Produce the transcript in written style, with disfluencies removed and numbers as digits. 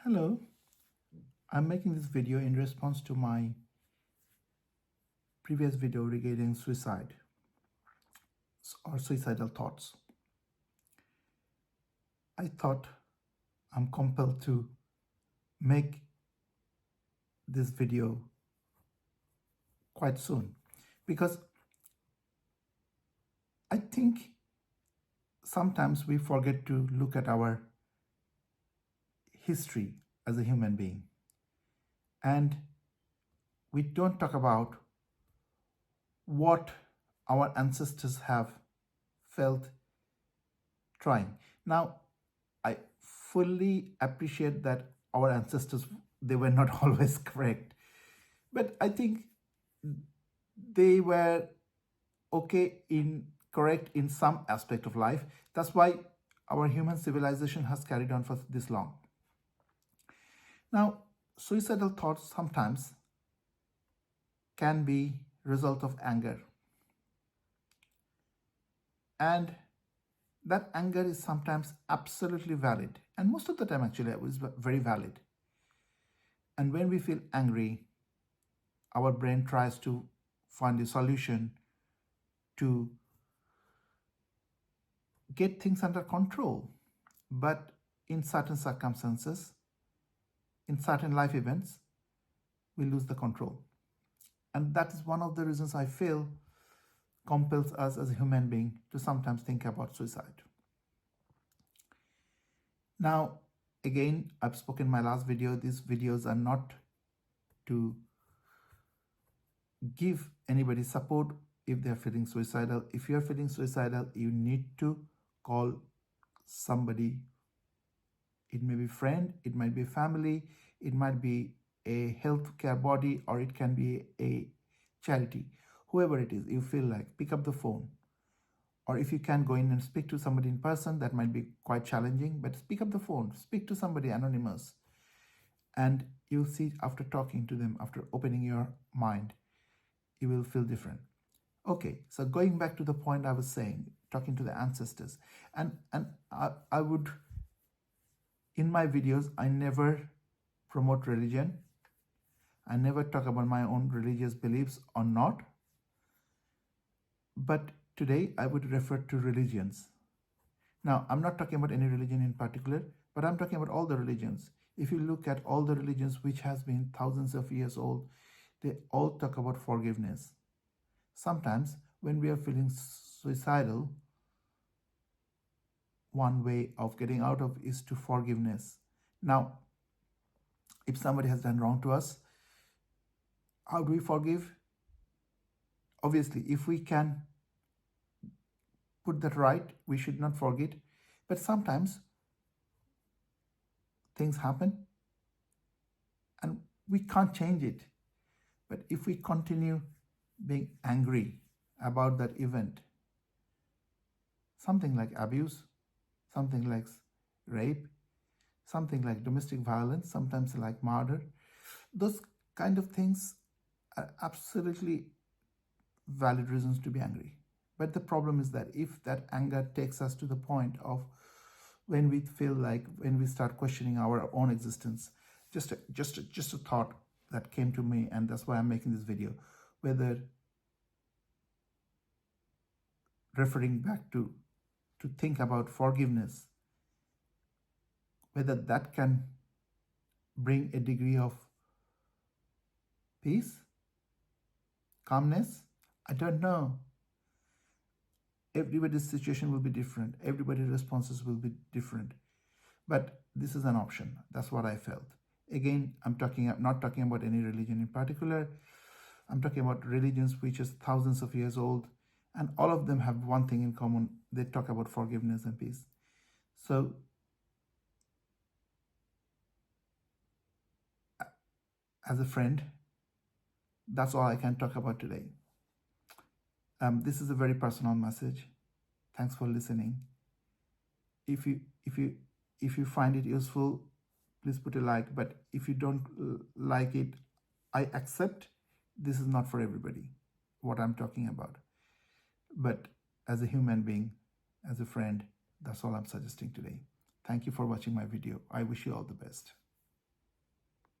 Hello, I'm making this video in response to my previous video regarding suicide or suicidal thoughts. I thought I'm compelled to make this video quite soon because I think sometimes we forget to look at our history as a human being, and we don't talk about what our ancestors have felt trying. Now, I fully appreciate that our ancestors, they were not always correct, but I think they were correct in some aspect of life. That's why our human civilization has carried on for this long. Now, suicidal thoughts sometimes can be result of anger, and that anger is sometimes absolutely valid, and most of the time actually it was very valid. And when we feel angry, our brain tries to find a solution to get things under control. But in certain circumstances, in certain life events, we lose the control. And that is one of the reasons I feel compels us as a human being to sometimes think about suicide. Now, again, I've spoken in my last video, these videos are not to give anybody support if they're feeling suicidal. If you're feeling suicidal, you need to call somebody. It may be friend, it might be family, it might be a healthcare body, or it can be a charity. Whoever it is, you feel like, pick up the phone. Or if you can go in and speak to somebody in person, that might be quite challenging, but pick up the phone, speak to somebody anonymous. And you'll see after talking to them, after opening your mind, you will feel different. Okay, so going back to the point I was saying, talking to the ancestors. And I would, in my videos, I never promote religion. I never talk about my own religious beliefs or not. But today I would refer to religions. Now, I'm not talking about any religion in particular, but I'm talking about all the religions. If you look at all the religions which has been thousands of years old, they all talk about forgiveness. Sometimes when we are feeling suicidal, one way of getting out of is to forgiveness. Now, if somebody has done wrong to us, how do we forgive? Obviously, if we can put that right, we should not forget. But sometimes things happen and we can't change it. But if we continue being angry about that event, something like abuse, something like rape, something like domestic violence, sometimes like murder, those kind of things are absolutely valid reasons to be angry. But the problem is that if that anger takes us to the point of when we feel like, when we start questioning our own existence, just a thought that came to me, and that's why I'm making this video, whether referring back to think about forgiveness, whether that can bring a degree of peace, calmness, I don't know. Everybody's situation will be different. Everybody's responses will be different. But this is an option. That's what I felt. Again, I'm not talking about any religion in particular. I'm talking about religions which is thousands of years old, and all of them have one thing in common. They talk about forgiveness and peace. So as a friend, that's all I can talk about today. This is a very personal message. Thanks for listening. If you find it useful, please put a like. But if you don't like it, I accept this is not for everybody, what I'm talking about. But as a human being, as a friend, that's all I'm suggesting today. Thank you for watching my video. I wish you all the best.